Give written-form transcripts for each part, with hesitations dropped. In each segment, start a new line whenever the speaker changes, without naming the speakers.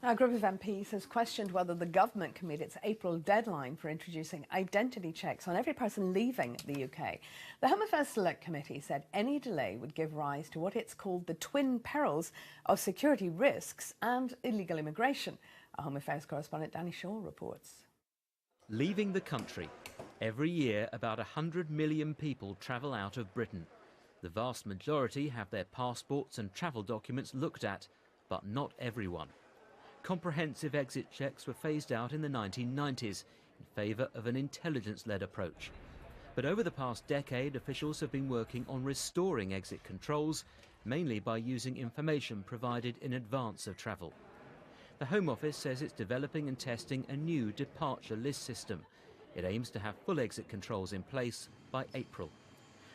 A group of MPs has questioned whether the government can meet its April deadline for introducing identity checks on every person leaving the UK. The Home Affairs Select Committee said any delay would give rise to what it's called the twin perils of security risks and illegal immigration. Our Home Affairs correspondent Danny Shaw reports.
Leaving the country. Every year, about 100 million people travel out of Britain. The vast majority have their passports and travel documents looked at, but not everyone. Comprehensive exit checks were phased out in the 1990s in favour of an intelligence-led approach. But over the past decade, officials have been working on restoring exit controls, mainly by using information provided in advance of travel. The Home Office says it's developing and testing a new departure list system. It aims to have full exit controls in place by April.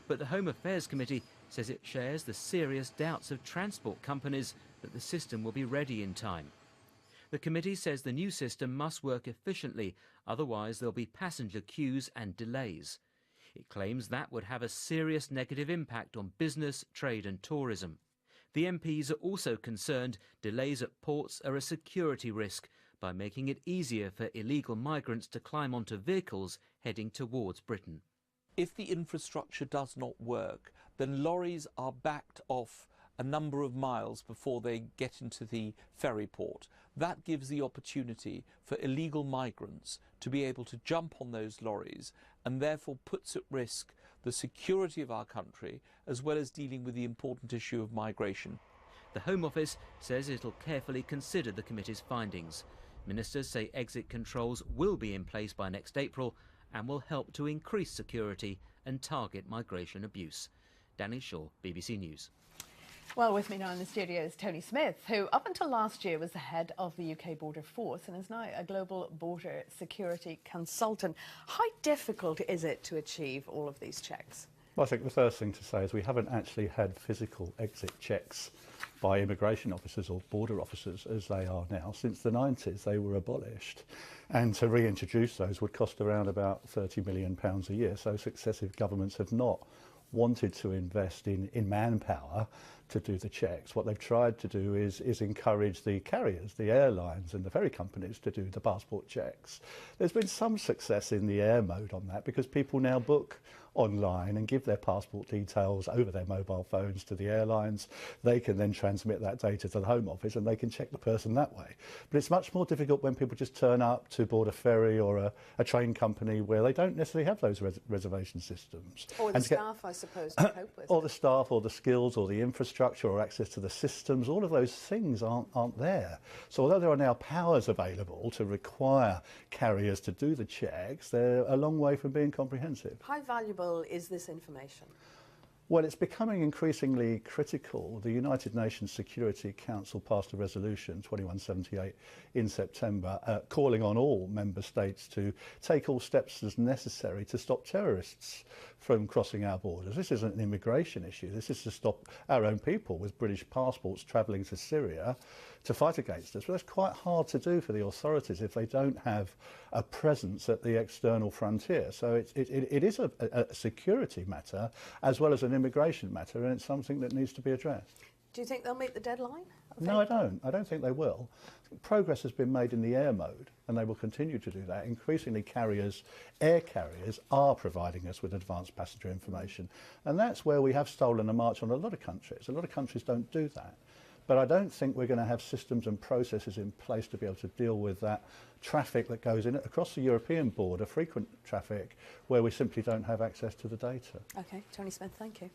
But the Home Affairs Committee says it shares the serious doubts of transport companies that the system will be ready in time. The committee says the new system must work efficiently, otherwise there'll be passenger queues and delays. It claims that would have a serious negative impact on business, trade and tourism. The MPs are also concerned delays at ports are a security risk by making it easier for illegal migrants to climb onto vehicles heading towards Britain.
If the infrastructure does not work, then lorries are backed off a number of miles before they get into the ferry port. That gives the opportunity for illegal migrants to be able to jump on those lorries and therefore puts at risk the security of our country as well as dealing with the important issue of migration.
The Home Office says it'll carefully consider the committee's findings. Ministers say exit controls will be in place by next April and will help to increase security and target migration abuse. Danny Shaw, BBC News.
Well, with me now in the studio is Tony Smith, who up until last year was the head of the UK Border Force and is now a global border security consultant. How difficult is it to achieve all of these checks?
Well, I think the first thing to say is we haven't actually had physical exit checks by immigration officers or border officers as they are now. Since the 90s, they were abolished. And to reintroduce those would cost around about £30 million a year. So successive governments have not wanted to invest in manpower to do the checks. What they've tried to do is encourage the carriers, the airlines and the ferry companies to do the passport checks. There's been some success in the air mode on that because people now book online and give their passport details over their mobile phones to the airlines. They can then transmit that data to the Home Office and they can check the person that way. But it's much more difficult when people just turn up to board a ferry or a train company where they don't necessarily have those reservation systems.
Or the staff, I suppose, to cope with.
Or the staff, or the skills, or the infrastructure, or access to the systems. All of those things aren't there. So although there are now powers available to require carriers to do the checks, they're a long way from being comprehensive.
How valuable is this information?
Well, it's becoming increasingly critical. The United Nations Security Council passed a resolution, 2178, in September, calling on all member states to take all steps as necessary to stop terrorists from crossing our borders. This isn't an immigration issue. This is to stop our own people with British passports travelling to Syria to fight against us. But that's quite hard to do for the authorities if they don't have a presence at the external frontier. So it is a security matter as well as an immigration matter, and it's something that needs to be addressed.
Do you think they'll meet the deadline?
No, I don't. I don't think they will. Progress has been made in the air mode, and they will continue to do that. Increasingly, air carriers are providing us with advanced passenger information, and that's where we have stolen a march on a lot of countries. A lot of countries don't do that. But I don't think we're going to have systems and processes in place to be able to deal with that traffic that goes in across the European border, frequent traffic, where we simply don't have access to the data.
OK, Tony Smith, thank you.